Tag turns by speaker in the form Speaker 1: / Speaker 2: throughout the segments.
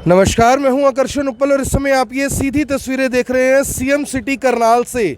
Speaker 1: नमस्कार, मैं हूं आकर्षण उपल और इस समय आप ये सीधी तस्वीरें देख रहे हैं सीएम सिटी करनाल से।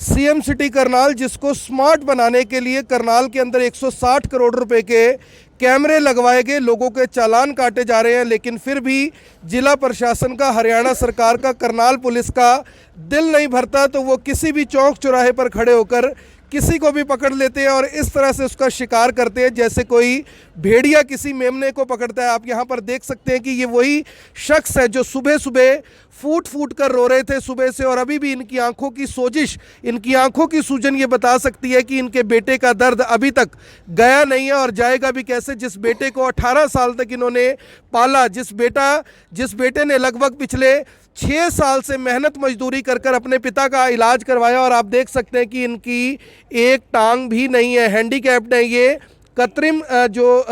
Speaker 1: सीएम सिटी करनाल, जिसको स्मार्ट बनाने के लिए करनाल के अंदर 160 करोड़ रुपए के कैमरे लगवाए गए, लोगों के चालान काटे जा रहे हैं, लेकिन फिर भी जिला प्रशासन का, हरियाणा सरकार का, करनाल पुलिस का दिल नहीं भरता। तो वो किसी भी चौक चौराहे पर खड़े होकर किसी को भी पकड़ लेते हैं और इस तरह से उसका शिकार करते हैं जैसे कोई भेड़िया किसी मेमने को पकड़ता है। आप यहाँ पर देख सकते हैं कि ये वही शख्स है जो सुबह सुबह फूट फूट कर रो रहे थे सुबह से, और अभी भी इनकी आंखों की सोजिश, इनकी आंखों की सूजन ये बता सकती है कि इनके बेटे का दर्द अभी तक गया नहीं है और जाएगा भी कैसे। जिस बेटे को 18 साल तक इन्होंने पाला, जिस बेटे ने लगभग पिछले 6 साल से मेहनत मजदूरी कर कर अपने पिता का इलाज करवाया, और आप देख सकते हैं कि इनकी एक टांग भी नहीं है, हैंडीकैप्ड है। ये कृत्रिम जो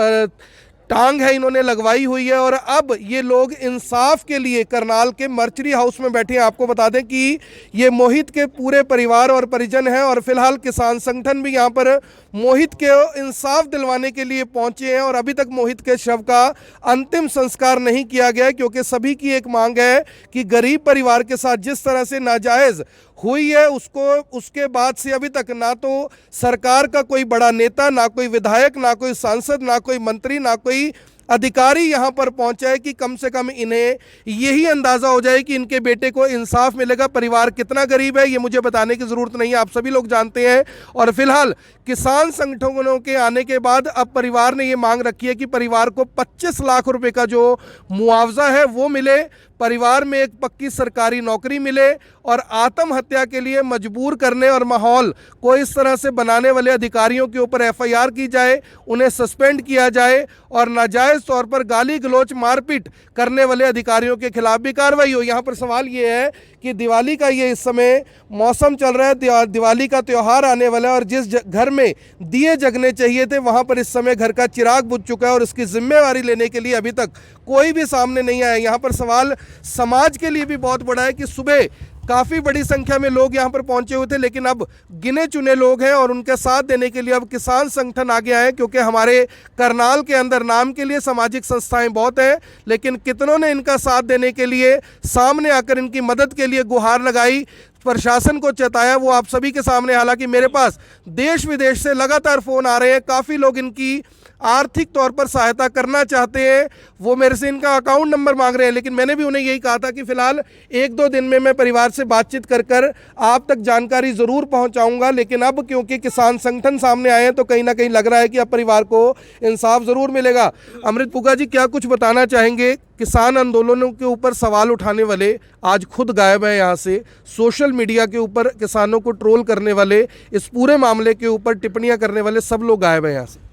Speaker 1: टांग है इन्होंने लगवाई हुई है, और अब ये लोग इंसाफ के लिए करनाल के मर्चरी हाउस में बैठे हैं। आपको बता दें कि ये मोहित के पूरे परिवार और परिजन हैं, और फिलहाल किसान संगठन भी यहाँ पर मोहित के इंसाफ दिलवाने के लिए पहुंचे हैं, और अभी तक मोहित के शव का अंतिम संस्कार नहीं किया गया, क्योंकि सभी की एक मांग है कि गरीब परिवार के साथ जिस तरह से नाजायज़ हुई है उसके बाद से अभी तक ना तो सरकार का कोई बड़ा नेता, ना कोई विधायक, ना कोई सांसद, ना कोई मंत्री, ना कोई अधिकारी यहाँ पर पहुंचा है कि कम से कम इन्हें यही अंदाज़ा हो जाए कि इनके बेटे को इंसाफ मिलेगा। परिवार कितना गरीब है ये मुझे बताने की ज़रूरत नहीं है, आप सभी लोग जानते हैं। और फिलहाल किसान संगठनों के आने के बाद अब परिवार ने ये मांग रखी है कि परिवार को 25 लाख रुपए का जो मुआवजा है वो मिले, परिवार में एक पक्की सरकारी नौकरी मिले, और आत्महत्या के लिए मजबूर करने और माहौल को इस तरह से बनाने वाले अधिकारियों के ऊपर एफआईआर की जाए, उन्हें सस्पेंड किया जाए, और नाजायज़ तौर पर गाली गलौच मारपीट करने वाले अधिकारियों के खिलाफ भी कार्रवाई हो। यहाँ पर सवाल ये है कि दिवाली का ये इस समय मौसम चल रहा है, दिवाली का त्यौहार आने वाला है, और जिस घर में दिए जगने चाहिए थे वहाँ पर इस समय घर का चिराग बुझ चुका है, और इसकी जिम्मेवारी लेने के लिए अभी तक कोई भी सामने नहीं आया। यहाँ पर सवाल समाज के लिए भी बहुत बड़ा है कि सुबह काफ़ी बड़ी संख्या में लोग यहाँ पर पहुंचे हुए थे, लेकिन अब गिने चुने लोग हैं, और उनके साथ देने के लिए अब किसान संगठन आगे आए, क्योंकि हमारे करनाल के अंदर नाम के लिए सामाजिक संस्थाएं बहुत हैं, लेकिन कितनों ने इनका साथ देने के लिए सामने आकर इनकी मदद के लिए गुहार लगाई, प्रशासन को चेताया, वो आप सभी के सामने। हालांकि मेरे पास देश विदेश से लगातार फ़ोन आ रहे हैं, काफ़ी लोग इनकी आर्थिक तौर पर सहायता करना चाहते हैं, वो मेरे से इनका अकाउंट नंबर मांग रहे हैं, लेकिन मैंने भी उन्हें यही कहा था कि फ़िलहाल 1-2 दिन में मैं परिवार से बातचीत कर कर आप तक जानकारी ज़रूर पहुंचाऊंगा। लेकिन अब क्योंकि किसान संगठन सामने आए हैं तो कहीं ना कहीं लग रहा है कि अब परिवार को इंसाफ ज़रूर मिलेगा। अमृत पुगा जी, क्या कुछ बताना चाहेंगे? किसान आंदोलनों के ऊपर सवाल उठाने वाले आज खुद गायब हैं यहाँ से, सोशल मीडिया के ऊपर किसानों को ट्रोल करने वाले, इस पूरे मामले के ऊपर टिप्पणियाँ करने वाले सब लोग गायब हैं यहाँ से।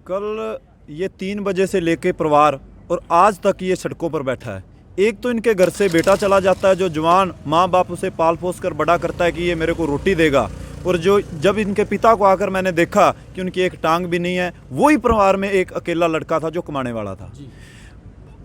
Speaker 2: कल ये 3 बजे से लेके परिवार और आज तक ये सड़कों पर बैठा है। एक तो इनके घर से बेटा चला जाता है, जो जवान माँ बाप उसे पाल पोस कर बड़ा करता है कि ये मेरे को रोटी देगा, और जो जब इनके पिता को आकर मैंने देखा कि उनकी एक टांग भी नहीं है, वही परिवार में एक अकेला लड़का था जो कमाने वाला था।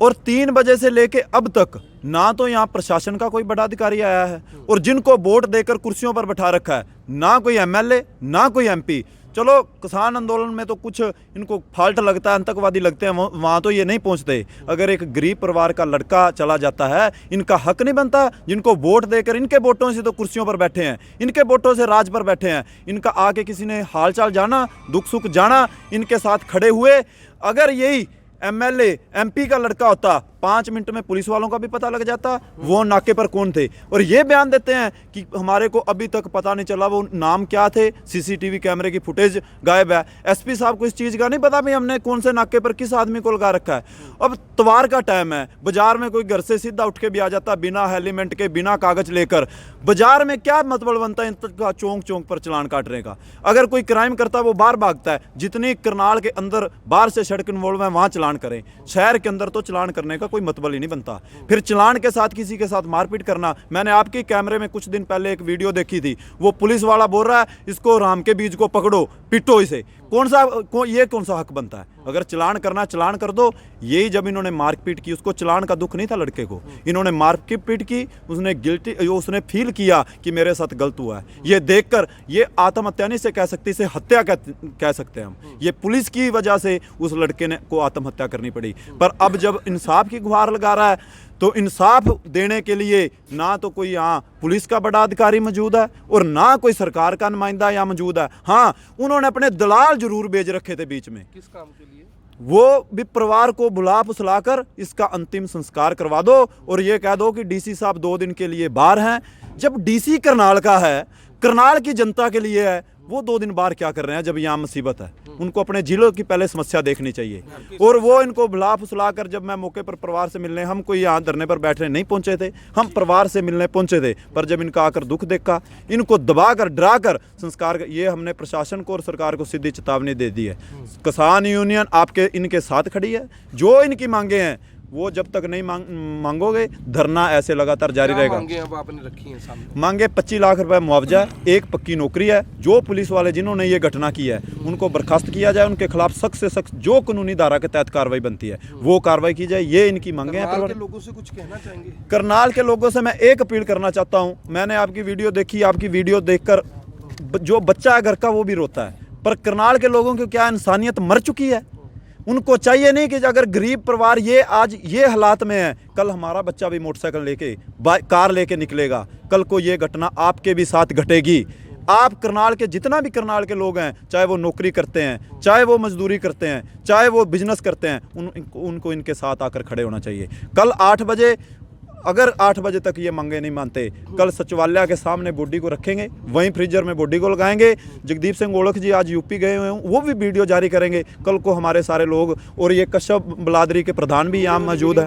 Speaker 2: और 3 बजे से लेके अब तक ना तो यहाँ प्रशासन का कोई बड़ा अधिकारी आया है, और जिनको वोट देकर कुर्सियों पर बैठा रखा है, ना कोई एमएलए ना कोई एमपी। चलो किसान आंदोलन में तो कुछ इनको फाल्ट लगता है, आतंकवादी लगते हैं, वहाँ तो ये नहीं पहुँचते। अगर एक गरीब परिवार का लड़का चला जाता है, इनका हक नहीं बनता? जिनको वोट देकर, इनके वोटों से तो कुर्सियों पर बैठे हैं, इनके वोटों से राज पर बैठे हैं, इनका आके किसी ने हालचाल जाना, दुख सुख जाना, इनके साथ खड़े हुए? अगर यही एमएलए एमपी का लड़का होता, 5 मिनट में पुलिस वालों का भी पता लग जाता वो नाके पर कौन थे। और ये बयान देते हैं कि हमारे को अभी तक पता नहीं चला वो नाम क्या थे, सीसीटीवी कैमरे की फुटेज गायब है। एसपी साहब को इस चीज़ का नहीं पता भी हमने कौन से नाके पर किस आदमी को लगा रखा है। अब त्योहार का टाइम है, बाजार में कोई घर से सीधा उठ के भी आ जाता बिना हेलमेट के, बिना कागज लेकर। बाजार में क्या मतलब बनता है इनका चौंक चौंक पर चलान काटने का? अगर कोई क्राइम करता है वो बाहर भागता है, जितनी करनाल के अंदर बाहर से सड़क इन्वॉल्व है वहाँ चलान करें, शहर के अंदर तो चलान करने का कोई मतलब ही नहीं बनता। फिर चलान के साथ किसी के साथ मारपीट करना। मैंने आपके कैमरे में कुछ दिन पहले एक वीडियो देखी थी, वो पुलिस वाला बोल रहा है इसको राम के बीज को पकड़ो, पिटो इसे। ये कौन सा हक बनता है? अगर चलान करना चलान कर दो। यही जब इन्होंने मारपीट की, उसको चलान का दुख नहीं था लड़के को, इन्होंने मारपीट की, उसने गिल्टी, उसने फील किया कि मेरे साथ गलत हुआ है। ये देखकर ये आत्महत्या नहीं से कह सकती, इसे हत्या कह सकते हैं हम। ये पुलिस की वजह से उस लड़के ने को आत्महत्या करनी पड़ी। पर अब जब इंसाफ की गुहार लगा रहा है तो इंसाफ देने के लिए ना तो कोई यहाँ पुलिस का बड़ा अधिकारी मौजूद है और ना कोई सरकार का नुमाइंदा यहाँ मौजूद है। हाँ, उन्होंने अपने दलाल जरूर भेज रखे थे बीच में।
Speaker 1: किस काम के लिए?
Speaker 2: वो भी परिवार को बुला पुसला कर इसका अंतिम संस्कार करवा दो और ये कह दो कि डीसी साहब 2 दिन के लिए बाहर हैं। जब डीसी करनाल का है, करनाल की जनता के लिए है, वो 2 दिन बाहर क्या कर रहे हैं जब यहाँ मुसीबत है? उनको अपने जिलों की पहले समस्या देखनी चाहिए। और वो इनको बुला फुसला कर, जब मैं मौके पर परिवार से मिलने, हम कोई यहाँ धरने पर बैठने नहीं पहुंचे थे, हम परिवार से मिलने पहुंचे थे, पर जब इनका आकर दुख देखा, इनको दबा कर डरा कर संस्कार, ये हमने प्रशासन को और सरकार को सीधी चेतावनी दे दी है। किसान यूनियन आपके इनके साथ खड़ी है। जो इनकी मांगे हैं वो जब तक नहीं मांगोगे, धरना ऐसे लगातार जारी रहेगा।
Speaker 1: मांगे अब आपने रखी हैं सामने?
Speaker 2: मांगे 25 लाख रुपए मुआवजा है, 1 पक्की नौकरी है। जो पुलिस वाले जिन्होंने ये घटना की है उनको बर्खास्त किया जाए, उनके खिलाफ सख्त से सख्त जो कानूनी धारा के तहत कार्रवाई बनती है वो कार्रवाई की जाए। ये इनकी मांगे हैं।
Speaker 1: करनाल के लोगों से कुछ कहना चाहेंगे?
Speaker 2: करनाल के लोगों से मैं एक अपील करना चाहता हूँ। मैंने आपकी वीडियो देखी, आपकी वीडियो देखकर जो बच्चा है घर का वो भी रोता है, पर करनाल के लोगों की क्या इंसानियत मर चुकी है? उनको चाहिए नहीं कि अगर गरीब परिवार ये आज ये हालात में है, कल हमारा बच्चा भी मोटरसाइकिल लेके कार लेके निकलेगा, कल को ये घटना आपके भी साथ घटेगी। आप करनाल के जितना भी करनाल के लोग हैं, चाहे वो नौकरी करते हैं, चाहे वो मजदूरी करते हैं, चाहे वो बिजनेस करते हैं, उनको इनके साथ आकर खड़े होना चाहिए। कल 8 बजे, अगर 8 बजे तक ये मांगे नहीं मानते, कल सचिवालय के सामने बॉडी को रखेंगे, वहीं फ्रीजर में बॉडी को लगाएंगे। जगदीप सिंह ओलख जी आज यूपी गए हुए हैं, वो भी वीडियो जारी करेंगे। कल को हमारे सारे लोग, और ये कश्यप बलादरी के प्रधान भी यहाँ मौजूद है।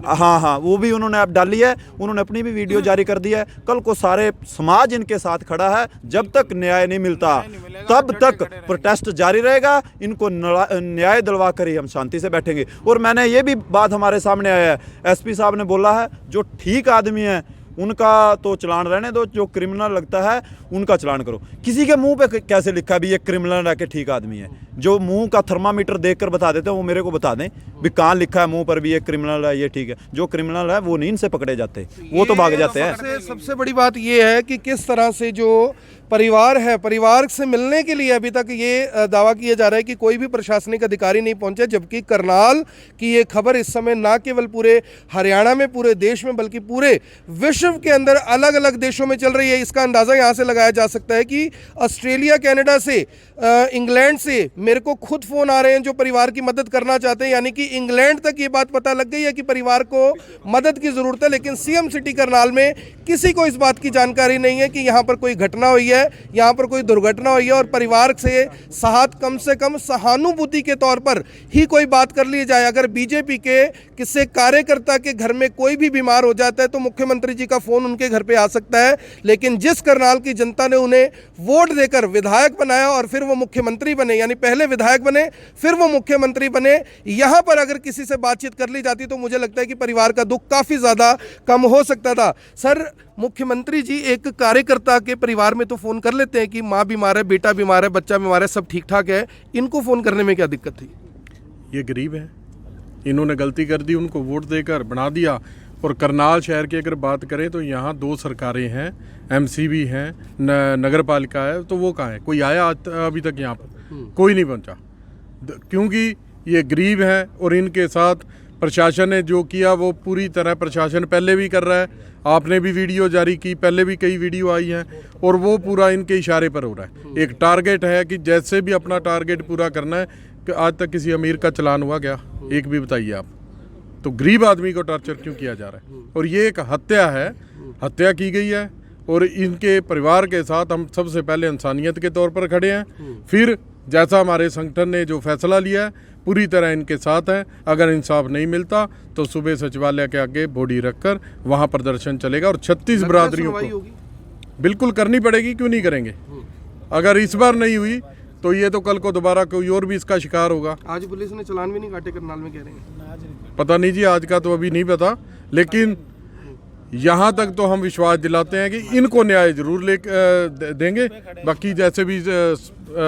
Speaker 2: हाँ, वो भी उन्होंने अब डाली है, उन्होंने अपनी भी वीडियो जारी कर दी है। कल को सारे समाज इनके साथ खड़ा है। जब तक न्याय नहीं मिलता तब तक प्रोटेस्ट जारी रहेगा। इनको न्याय दिलवा कर ही हम शांति से बैठेंगे। और मैंने ये भी बात हमारे सामने आया है, एसपी साहब ने बोला है जो ठीक आदमी है उनका तो चलान रहने दो, जो क्रिमिनल लगता है उनका चलान करो। किसी के मुंह पे कैसे लिखा है भी ये क्रिमिनल है कि ठीक आदमी है? जो मुंह का थर्मामीटर देखकर बता देते हैं वो मेरे को बता दें भी कहाँ लिखा है मुंह पर भी ये क्रिमिनल है, ये ठीक है। जो क्रिमिनल है वो नहीं इनसे पकड़े जाते, वो तो भाग जाते हैं।
Speaker 1: सबसे बड़ी बात ये है कि किस तरह से जो परिवार है, परिवार से मिलने के लिए अभी तक ये दावा किया जा रहा है कि कोई भी प्रशासनिक अधिकारी नहीं पहुंचे, जबकि करनाल की ये खबर इस समय ना केवल पूरे हरियाणा में, पूरे देश में, बल्कि पूरे विश्व के अंदर अलग अलग देशों में चल रही है। इसका अंदाज़ा यहाँ से लगाया जा सकता है कि ऑस्ट्रेलिया, कनाडा से, इंग्लैंड से मेरे को खुद फ़ोन आ रहे हैं जो परिवार की मदद करना चाहते हैं। यानी कि इंग्लैंड तक ये बात पता लग गई है कि परिवार को मदद की ज़रूरत है। लेकिन सीएम सिटी करनाल में किसी को इस बात की जानकारी नहीं है कि यहाँ पर कोई घटना हुई है, यहाँ पर कोई दुर्घटना हुई है, और परिवार से कम से कम सहानुभूति के तौर पर ही कोई बात कर ली जाए। अगर बीजेपी के किसी कार्यकर्ता के घर में कोई भी बीमार हो जाता है तो मुख्यमंत्री जी का फोन उनके घर पे आ सकता है, लेकिन जिस करनाल की जनता ने उन्हें वोट देकर विधायक बनाया और फिर वो मुख्यमंत्री बने, यानी पहले विधायक बने फिर वो मुख्यमंत्री बने, यहाँ पर अगर किसी से बातचीत कर ली जाती तो मुझे लगता है कि परिवार का दुख काफी ज्यादा कम हो सकता था। सर, मुख्यमंत्री जी एक कार्यकर्ता के परिवार में तो फोन कर लेते हैं कि माँ बीमार है, बेटा बीमार है, बच्चा बीमार है, सब ठीक ठाक है, इनको फोन करने में क्या दिक्कत थी?
Speaker 3: ये गरीब है, इन्होंने गलती कर दी, उनको वोट देकर बना दिया। और करनाल शहर की अगर बात करें तो यहाँ 2 सरकारें हैं, एमसी भी हैं, नगर पालिका है, तो वो कहाँ है? कोई आया अभी तक यहाँ पर? कोई नहीं पहुँचा, क्योंकि ये गरीब हैं। और इनके साथ प्रशासन ने जो किया वो पूरी तरह प्रशासन पहले भी कर रहा है। आपने भी वीडियो जारी की, पहले भी कई वीडियो आई हैं, और वो पूरा इनके इशारे पर हो रहा है। एक टारगेट है कि जैसे भी अपना टारगेट पूरा करना है। कि आज तक किसी अमीर का चलान हुआ क्या? एक भी बताइए आप। तो गरीब आदमी को टॉर्चर क्यों किया जा रहा है? और ये एक हत्या है, हत्या की गई है। और इनके परिवार के साथ हम सबसे पहले इंसानियत के तौर पर खड़े हैं, फिर जैसा हमारे संगठन ने जो फैसला लिया है पूरी तरह इनके साथ है। अगर इंसाफ नहीं मिलता तो सुबह सचिवालय के आगे बॉडी रखकर वहाँ प्रदर्शन चलेगा। और 36 बरादरियों को बिल्कुल करनी पड़ेगी, क्यों नहीं करेंगे? अगर इस बार नहीं हुई तो ये तो कल को दोबारा कोई और भी इसका शिकार होगा।
Speaker 1: आज पुलिस ने चालान भी नहीं काटे करनाल में, कह रहे हैं।
Speaker 3: पता नहीं जी, आज का तो अभी नहीं पता, लेकिन यहाँ तक तो हम विश्वास दिलाते हैं कि इनको न्याय जरूर देंगे। बाकी जैसे भी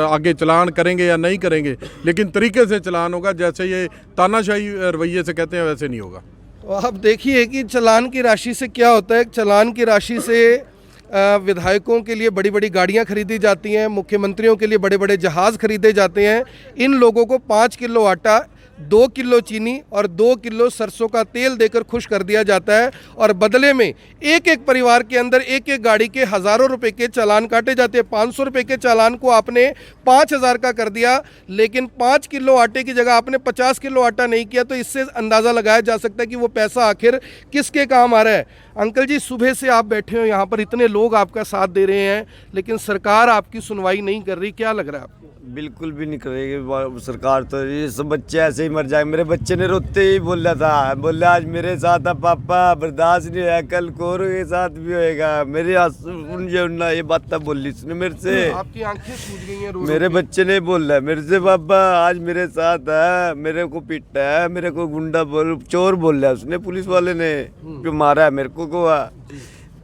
Speaker 3: आगे चलान करेंगे या नहीं करेंगे, लेकिन तरीके से चलान होगा। जैसे ये तानाशाही रवैये से कहते हैं वैसे नहीं होगा।
Speaker 1: तो आप देखिए कि चालान की राशि से क्या होता है। चालान की राशि से विधायकों के लिए बड़ी बड़ी गाड़ियां खरीदी जाती हैं, मुख्यमंत्रियों के लिए बड़े बड़े जहाज़ खरीदे जाते हैं। इन लोगों को 5 किलो आटा, 2 किलो चीनी और 2 किलो सरसों का तेल देकर खुश कर दिया जाता है और बदले में एक एक परिवार के अंदर एक एक गाड़ी के हज़ारों रुपए के चालान काटे जाते हैं। 500 रुपये के चालान को आपने 5000 का कर दिया, लेकिन 5 किलो आटे की जगह आपने 50 किलो आटा नहीं किया, तो इससे अंदाज़ा लगाया जा सकता है कि वो पैसा आखिर किसके काम आ रहा है। अंकल जी, सुबह से आप बैठे हो यहाँ पर, इतने लोग आपका साथ दे रहे हैं, लेकिन सरकार आपकी सुनवाई नहीं कर रही, क्या लग रहा है आपको?
Speaker 4: बिल्कुल भी नहीं करेगी सरकार। तो ये सब बच्चे ऐसे ही मर जाए। मेरे बच्चे ने रोते ही बोला था, बोला आज मेरे साथ था पापा, बर्दाश्त नहीं है, कल कोरो के साथ भी होएगा। मेरे ना ये बात बोली उसने मेरे से,
Speaker 1: आपकी आंखें सूज गई हैं।
Speaker 4: मेरे बच्चे ने बोला मेरे से, पापा आज मेरे साथ है, मेरे को पीटा है, मेरे को गुंडा चोर बोल रहा है उसने, पुलिस वाले ने जो मारा है मेरे को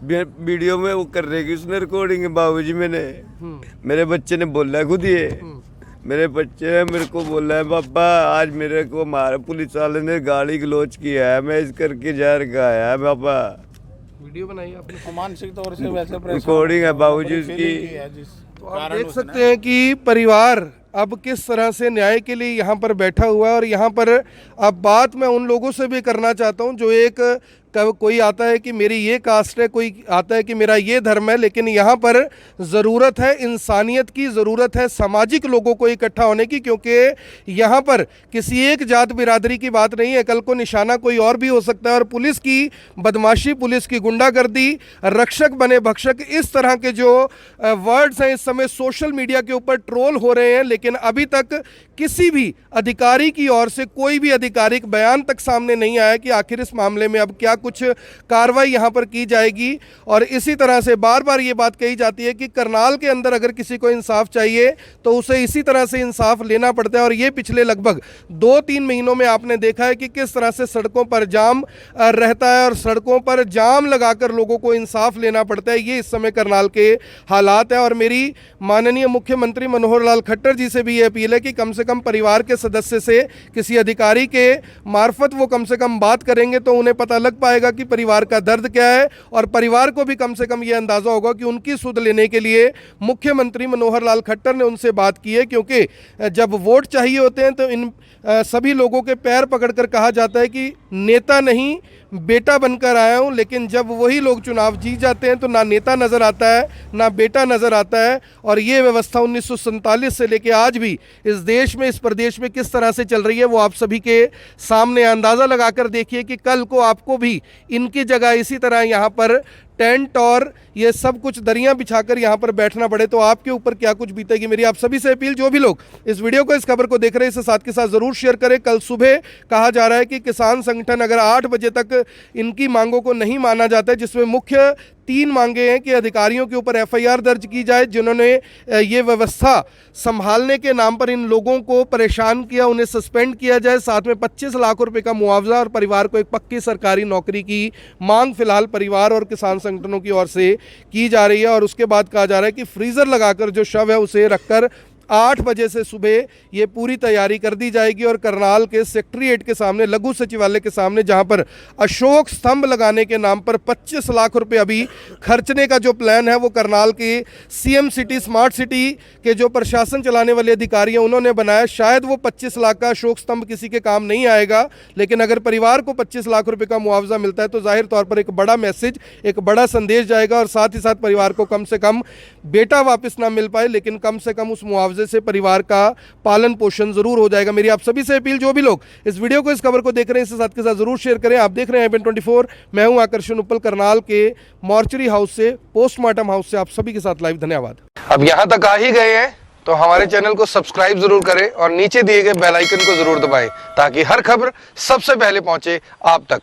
Speaker 4: वीडियो में वो कर रही उसने रिकॉर्डिंग बाबूजी। मैंने मेरे बच्चे ने बोला खुद ये, मेरे बच्चे ने मेरे को बोला है, पापा आज मेरे को मारा पुलिस वाले ने, गाड़ी गलोच किया है, मैं इस करके जहर खाया है पापा।
Speaker 1: वीडियो बनाई आपने?
Speaker 5: मानसिक तौर से वैसे
Speaker 4: रिकॉर्डिंग है बाबूजी उसकी।
Speaker 1: तो आप देख सकते हैं कि परिवार अब किस तरह से न्याय के लिए यहाँ पर बैठा हुआ है। और यहाँ पर अब बात मैं उन लोगों से भी करना चाहता हूँ जो एक कोई आता है कि मेरी ये कास्ट है, कोई आता है कि मेरा ये धर्म है, लेकिन यहाँ पर ज़रूरत है इंसानियत की, ज़रूरत है सामाजिक लोगों को इकट्ठा होने की, क्योंकि यहाँ पर किसी एक जात बिरादरी की बात नहीं है। कल को निशाना कोई और भी हो सकता है। और पुलिस की बदमाशी, पुलिस की गुंडागर्दी, रक्षक बने भक्षक, इस तरह के जो वर्ड्स हैं इस समय सोशल मीडिया के ऊपर ट्रोल हो रहे हैं, लेकिन अभी तक किसी भी अधिकारी की ओर से कोई भी आधिकारिक बयान तक सामने नहीं आया कि आखिर इस मामले में अब क्या कुछ कार्रवाई यहां पर की जाएगी। और इसी तरह से बार बार ये बात कही जाती है कि करनाल के अंदर अगर किसी को इंसाफ चाहिए तो उसे इसी तरह से इंसाफ लेना पड़ता है। और ये पिछले लगभग 2-3 महीनों में आपने देखा है कि किस तरह से सड़कों पर जाम रहता है और सड़कों पर जाम लगाकर लोगों को इंसाफ लेना पड़ता है। ये इस समय करनाल के हालात है। और मेरी माननीय मुख्यमंत्री मनोहर लाल खट्टर जी से भी ये अपील है कि कम से कम परिवार के सदस्य से, किसी अधिकारी के मार्फत वो कम से कम बात करेंगे तो उन्हें पता लग पाएगा कि परिवार का दर्द क्या है। और परिवार को भी कम से कम ये अंदाज़ा होगा कि उनकी सुध लेने के लिए मुख्यमंत्री मनोहर लाल खट्टर ने उनसे बात की है। क्योंकि जब वोट चाहिए होते हैं तो इन सभी लोगों के पैर पकड़कर कहा जाता है कि नेता नहीं बेटा बनकर आया हूं, लेकिन जब वही लोग चुनाव जीत जाते हैं तो ना नेता नज़र आता है ना बेटा नज़र आता है। और ये व्यवस्था 1947 से लेकर आज भी इस देश में, इस प्रदेश में किस तरह से चल रही है वो आप सभी के सामने। अंदाज़ा लगाकर देखिए कि कल को आपको भी इनकी जगह इसी तरह यहाँ पर टेंट और ये सब कुछ दरियां बिछाकर यहाँ पर बैठना पड़े तो आपके ऊपर क्या कुछ बीतेगी। मेरी आप सभी से अपील, जो भी लोग इस वीडियो को, इस खबर को देख रहे हैं, इसे साथ के साथ ज़रूर शेयर करें। कल सुबह कहा जा रहा है कि किसान संगठन अगर 8 बजे तक इनकी मांगों को नहीं माना जाता है, जिसमें मुख्य 3 मांगे हैं कि अधिकारियों के ऊपर FIR दर्ज की जाए जिन्होंने ये व्यवस्था संभालने के नाम पर इन लोगों को परेशान किया, उन्हें सस्पेंड किया जाए, साथ में 25 लाख रुपए का मुआवजा और परिवार को एक पक्की सरकारी नौकरी की मांग फिलहाल परिवार और किसान संगठनों की ओर से की जा रही है। और उसके बाद कहा जा रहा है कि फ्रीजर लगाकर जो शव है उसे रखकर 8 बजे से सुबह ये पूरी तैयारी कर दी जाएगी। और करनाल के सेक्रेटेरिएट के सामने, लघु सचिवालय के सामने, जहां पर अशोक स्तंभ लगाने के नाम पर 25 लाख रुपए अभी खर्चने का जो प्लान है वो करनाल के CM सिटी, स्मार्ट सिटी के जो प्रशासन चलाने वाले अधिकारी हैं उन्होंने बनाया। शायद वो 25 लाख का अशोक स्तंभ किसी के काम नहीं आएगा, लेकिन अगर परिवार को 25 लाख रुपए का मुआवजा मिलता है तो जाहिर तौर पर एक बड़ा मैसेज, एक बड़ा संदेश जाएगा। और साथ ही साथ परिवार को कम से कम बेटा वापस ना मिल पाए, लेकिन कम से कम उस मुआवजे से परिवार का पालन पोषण जरूर हो जाएगा। मेरी आप सभी से अपील, जो भी लोग इस वीडियो को, इस खबर को देख रहे हैं, इसे साथ के साथ जरूर शेयर करें। आप देख रहे हैं IBN 24, मैं हूं आकर्षण उप्पल, करनाल के मॉर्चरी हाउस से, पोस्टमार्टम हाउस से आप सभी के साथ लाइव। धन्यवाद। अब यहां तक आ ही गए हैं तो हमारे चैनल को सब्सक्राइब जरूर करें और नीचे दिए गए बेल आइकन को जरूर दबाएं ताकि हर खबर सबसे पहले पहुंचे आप तक।